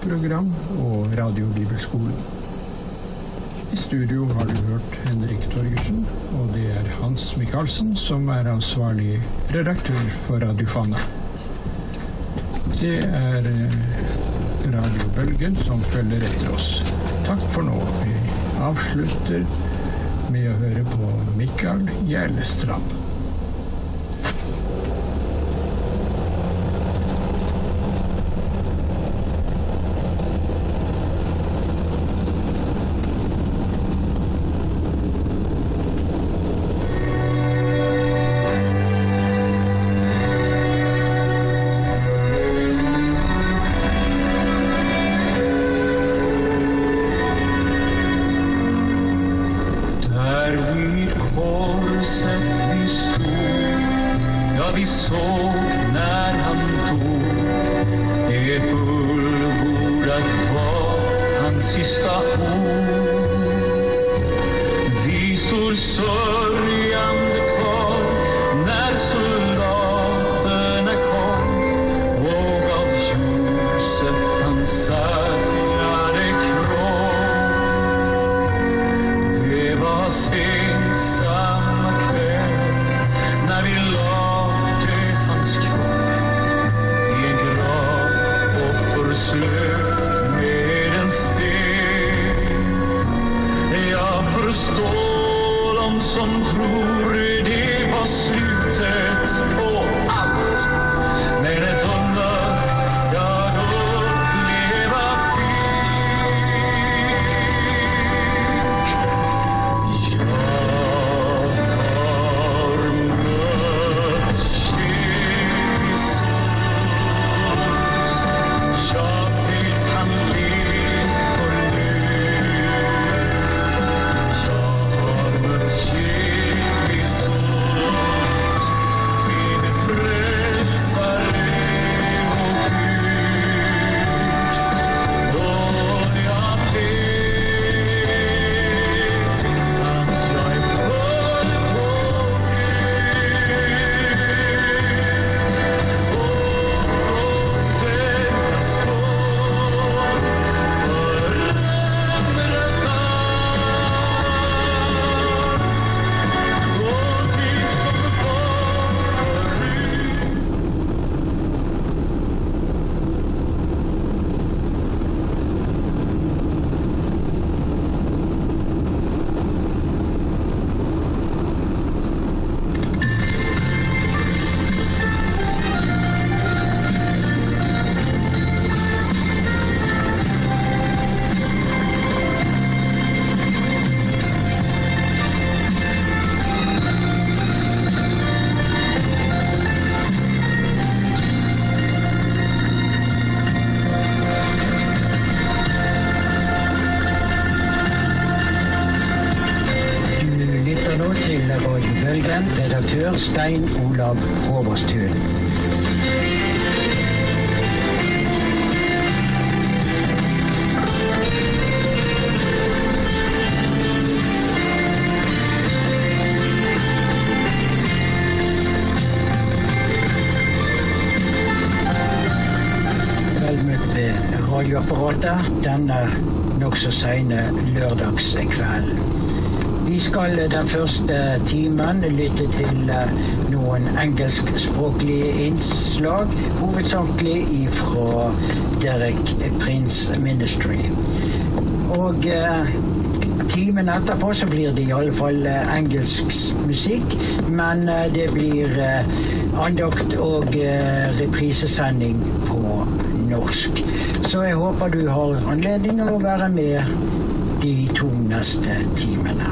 program og Radiobibelskolen. I studio har du hørt Henrik Torgersen, og det er Hans Michaelsen som er ansvarlig redaktør for Radio Fana. Det er radiobølgen som følger etter oss. Takk for nå. Vi avslutter med å høre på Mikael Gjerlestrand. Redaktør Stein Olav Håvåstuen. Vel møtt ved radioapparatet denne nokså sene lørdagskvelden. Vi skal den første timen lytte til noen engelskspråklige innslag, hovedsakelig fra Derek Prince Ministry. Og timen etterpå så blir det i alle fall engelsk musikk, men det blir andakt og reprisesending på norsk. Så jeg håper du har anledning å være med de 2 neste timene.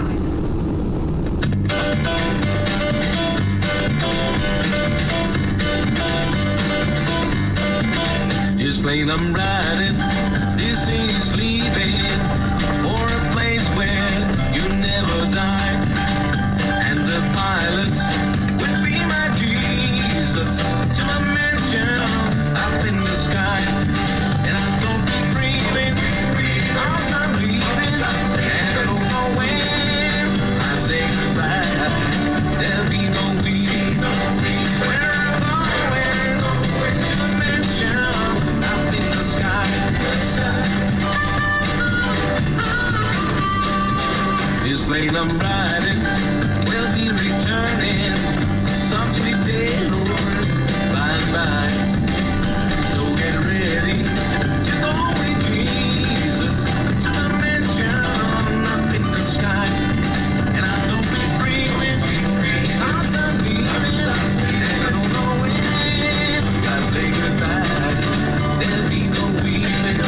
This plane I'm riding, this ain't sleeping, for a place where you never die. And the pilot would be my Jesus, to a mansion up in the sky. And I don't be breathing, cause I'm leaving, and I don't know when I say goodbye. There'll be no weed, where I'm going, to a mansion up in the sky. plane I'm riding will be returning some sweet day, Lord, by and by. So get ready to go with Jesus to the mansion up in the sky. And I don't be dreaming, cause I'm leaving, and I don't know when I say goodbye. There'll be no weeping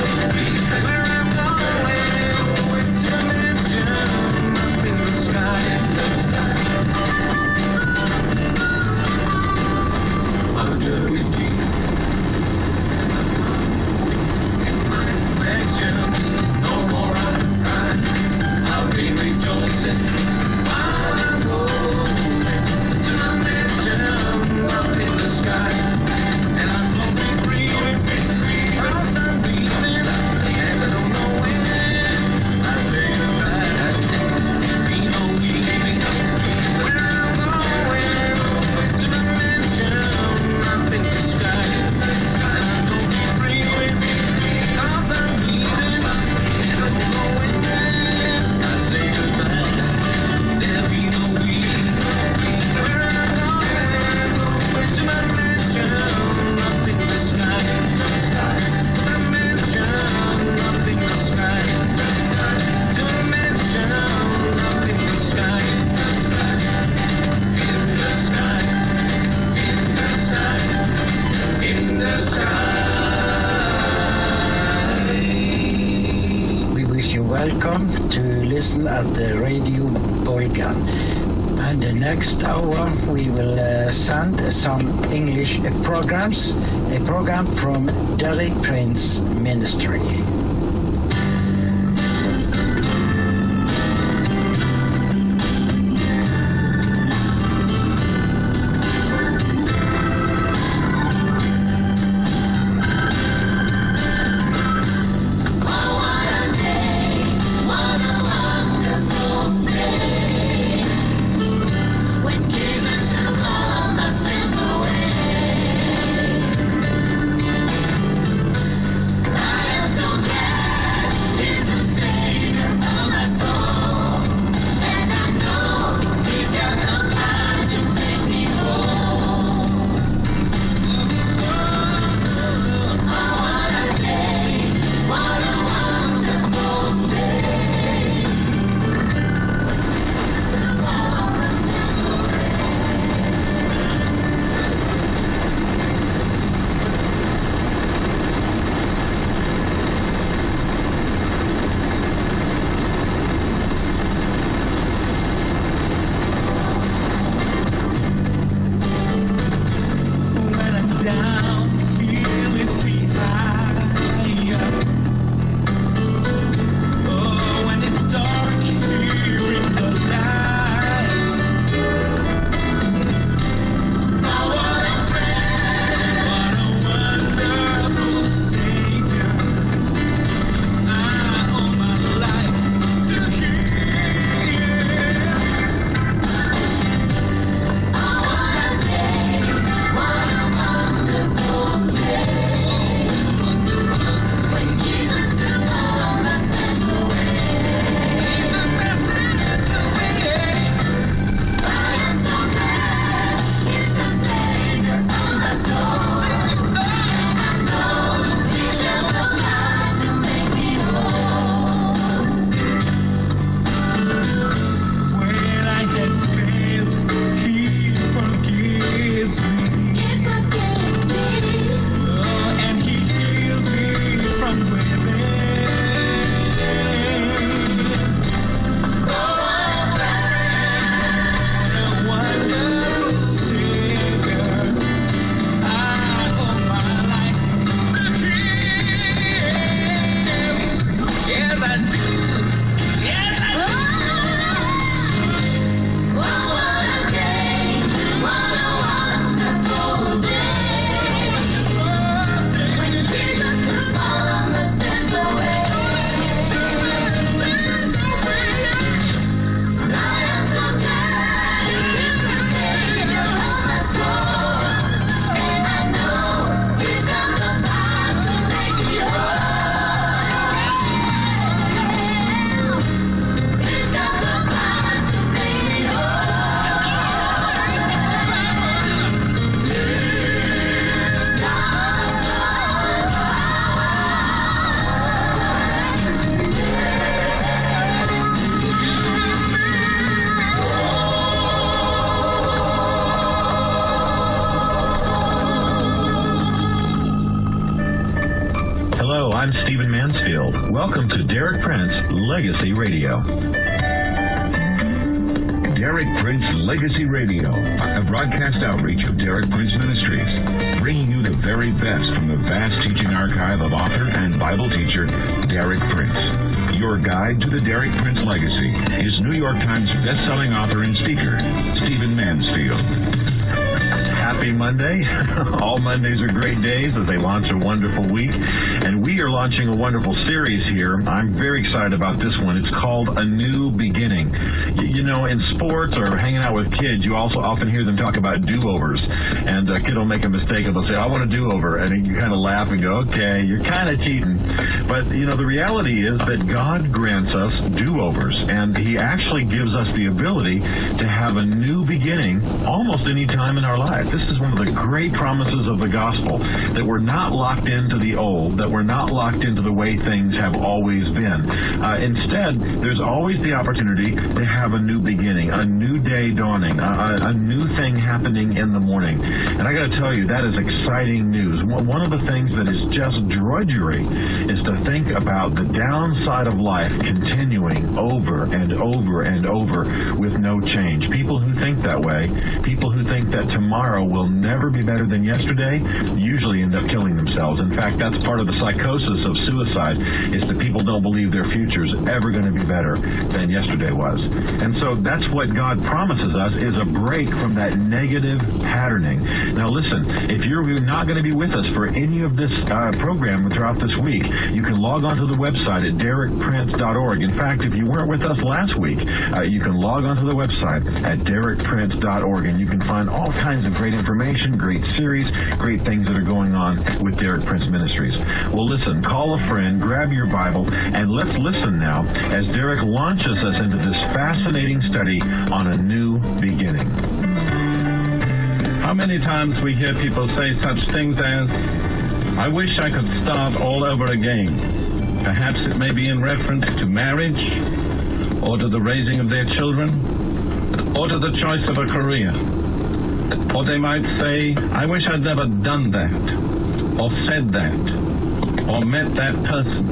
where I'm going to the mansion up in the sky. I'm good with Jesus. In my affections, no more I'm I'll be rejoicing while I'm moving to the mansion up in the sky. And I'm gonna be breathing, cause I'm breathing, and I don't know when I say goodbye. Be no weeping where I'm going to the mansion up in the sky. And I'm gonna be breathing, cause I'm breathing, and I don't know when I say goodbye. There'll be no weeping where I'm going to my mansion up in the sky. The mansion up in the sky. To the mansion up in the sky. In the sky. In the sky. In the sky. We wish you welcome to listen at the Radio Bolgan. And the next hour we will send some English programs, a program from Derek Prince Ministry. When Jesus took all of my sins away, I am so glad. Stephen Mansfield. Welcome to Derek Prince Legacy Radio. Derek Prince Legacy Radio, a broadcast outreach of Derek Prince Ministries, bringing you the very best from the vast teaching archive of author and Bible teacher Derek Prince. Your guide to the Derek Prince legacy is New York Times best-selling author and speaker, Stephen Mansfield. Happy Monday. All Mondays are great days as they launch a wonderful week. And we are launching a wonderful series here. I'm very excited about this one. It's called A New Beginning. You know, in sports or hanging out with kids, you also often hear them talk about do-overs. And a kid will make a mistake and they'll say, I want a do-over. And you kind of laugh and go, okay, you're kind of cheating. But, you know, the reality is that God grants us do-overs. And he actually gives us the ability to have a new beginning almost any time in our life. This is one of the great promises of the gospel, that we're not locked into the old, that we're not locked into the way things have always been. Instead, there's always the opportunity to have a new beginning, a new day dawning, a new thing happening in the morning. And I got to tell you, that is exciting news. One of the things that is just drudgery is to think about the downside of life continuing over and over and over with no change. People who think that way, people who think that tomorrow will never be better than yesterday, usually end up killing themselves. In fact, that's part of the psychosis of suicide, is that people don't believe their future's ever going to be better than yesterday was. And so that's what God promises us, is a break from that negative patterning. Now listen, if you're not going to be with us for any of this program throughout this week, you can log on to the website at derekprince.org. In fact, if you weren't with us last week, you can log on to the website at derekprince.org, and you can find all kinds of great information, great series, great things that are going on with Derek Prince Ministries. Well, listen, call a friend, grab your Bible, and let's listen now as Derek launches us into this fascinating study on a new beginning. How many times we hear people say such things as, I wish I could start all over again. Perhaps it may be in reference to marriage, or to the raising of their children, or to the choice of a career. Or they might say, I wish I'd never done that, or said that, or met that person,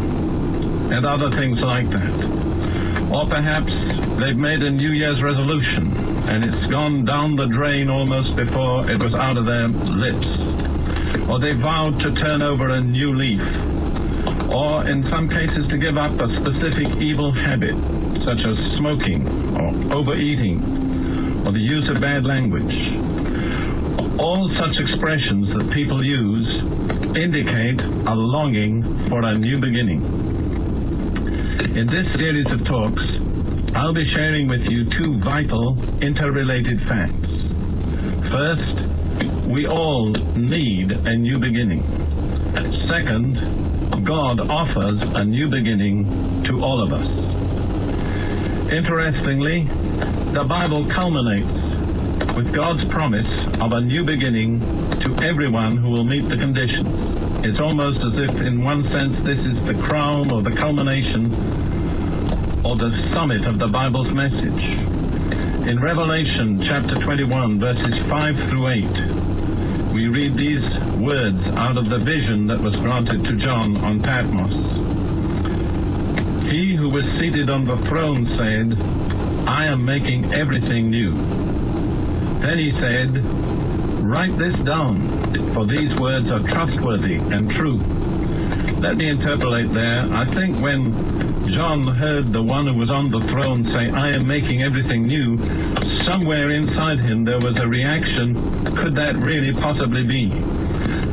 and other things like that. Or perhaps they've made a New Year's resolution, and it's gone down the drain almost before it was out of their lips. Or they vowed to turn over a new leaf. Or in some cases to give up a specific evil habit, such as smoking, or overeating, or the use of bad language. All such expressions that people use indicate a longing for a new beginning. In this series of talks, I'll be sharing with you two vital, interrelated facts. First, we all need a new beginning. Second, God offers a new beginning to all of us. Interestingly, the Bible culminates with God's promise of a new beginning to everyone who will meet the conditions. It's almost as if, in one sense, this is the crown or the culmination or the summit of the Bible's message. In Revelation chapter 21, verses 5 through 8, we read these words out of the vision that was granted to John on Patmos. He who was seated on the throne said, I am making everything new. Then he said, write this down, for these words are trustworthy and true. Let me interpolate there. I think when John heard the one who was on the throne say, I am making everything new, somewhere inside him there was a reaction, could that really possibly be?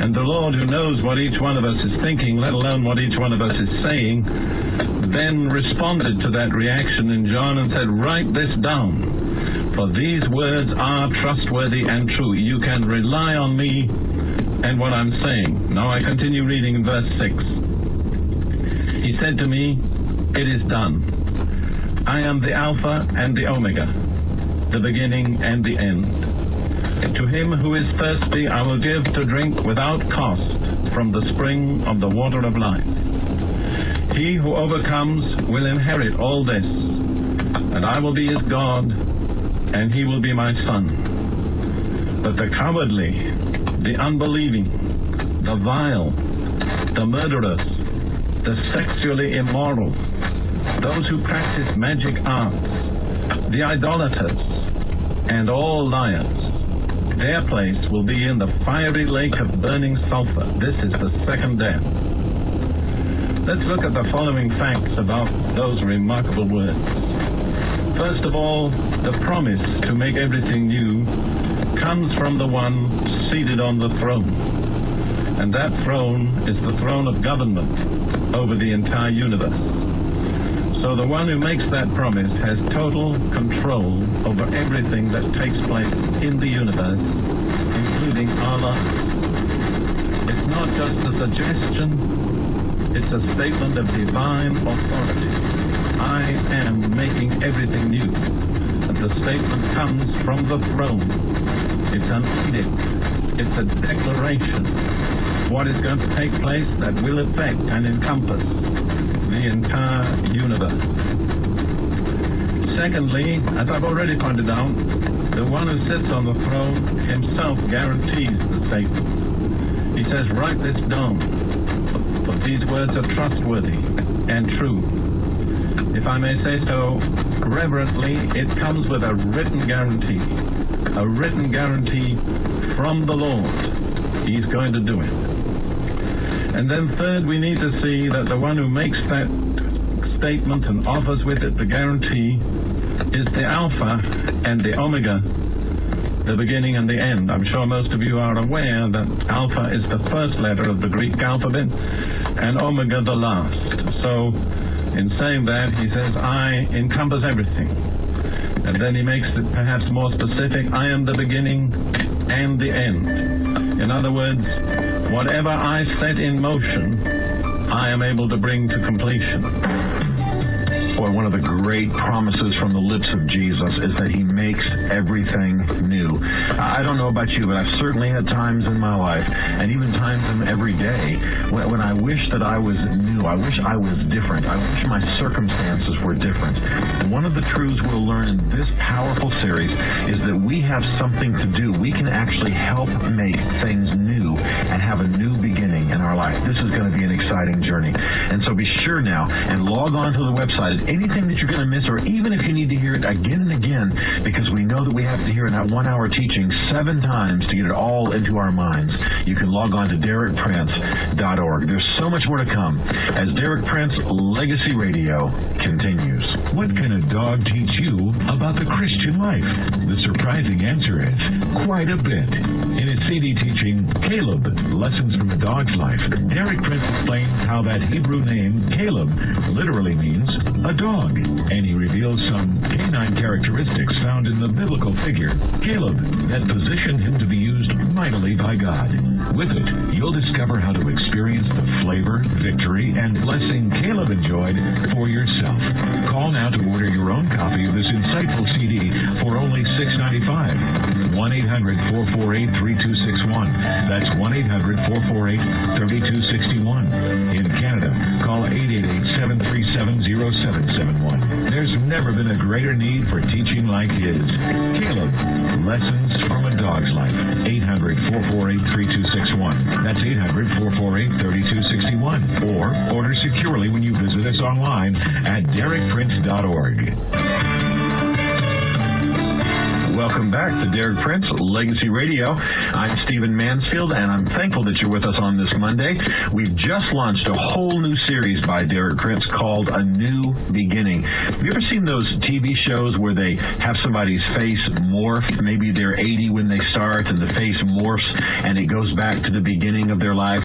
And the Lord, who knows what each one of us is thinking, let alone what each one of us is saying, then responded to that reaction in John and said, write this down. For these words are trustworthy and true. You can rely on me and what I'm saying. Now I continue reading in verse 6. He said to me, it is done. I am the Alpha and the Omega, the beginning and the end. To him who is thirsty I will give to drink without cost from the spring of the water of life. He who overcomes will inherit all this, and I will be his God, and he will be my son. But the cowardly, the unbelieving, the vile, the murderers, the sexually immoral, those who practice magic arts, the idolaters, and all liars. Their place will be in the fiery lake of burning sulfur. This is the second death. Let's look at the following facts about those remarkable words. First of all, the promise to make everything new comes from the one seated on the throne. And that throne is the throne of government over the entire universe. So the one who makes that promise has total control over everything that takes place in the universe, including our lives. It's not just a suggestion, it's a statement of divine authority. I am making everything new. And the statement comes from the throne. It's an edict. It's a declaration. What is going to take place that will affect and encompass the entire universe. Secondly, as I've already pointed out, the one who sits on the throne himself guarantees the statement. He says, write this down, for these words are trustworthy and true. If I may say so reverently, it comes with a written guarantee from the Lord. He's going to do it. And then third, we need to see that the one who makes that statement and offers with it the guarantee is the Alpha and the Omega, the beginning and the end. I'm sure most of you are aware that Alpha is the first letter of the Greek alphabet and Omega the last. So in saying that, he says, I encompass everything. And then he makes it perhaps more specific, I am the beginning and the end. In other words, whatever I set in motion, I am able to bring to completion. Boy, one of the great promises from the lips of Jesus is that he makes everything new. I don't know about you, but I've certainly had times in my life, and even times in every day, when I wish that I was new. I wish I was different. I wish my circumstances were different. And one of the truths we'll learn in this powerful series is that we have something to do. We can actually help make things new and have a new beginning in our life. This is going to be an exciting journey. And so be sure now and log on to the website. Anything that you're going to miss, or even if you need to hear it again and again, because we know that we have to hear in that 1 hour teaching 7 times to get it all into our minds, you can log on to DerekPrince.org. There's so much more to come as Derek Prince Legacy Radio continues. What can a dog teach you about the Christian life? The surprising answer is quite a bit. In its CD teaching, Caleb, Lessons from a Dog's Life, Derek Prince explains how that Hebrew name, Caleb, literally means a dog, and he reveals some canine characteristics found in the biblical figure, Caleb, that position him to be used mightily by God. With it, you'll discover how to experience the flavor, victory, and blessing Caleb enjoyed for yourself. Call now to order your own copy of this insightful CD for only $6.95. 1-800-448-3261. That's 1-800-448-3261. In Canada, call 888-737-0771. There's never been a greater need for teaching like his. Caleb, Lessons from a Dog's Life. 800-448-3261. That's 800-448-3261. Or order securely when you visit us online at DerekPrince.org. Welcome back to Derek Prince Legacy Radio. I'm Stephen Mansfield, and I'm thankful that you're with us on this Monday. We've just launched a whole new series by Derek Prince called A New Beginning. Have you ever seen those TV shows where they have somebody's face morph? Maybe they're 80 when they start, and the face morphs, and it goes back to the beginning of their life.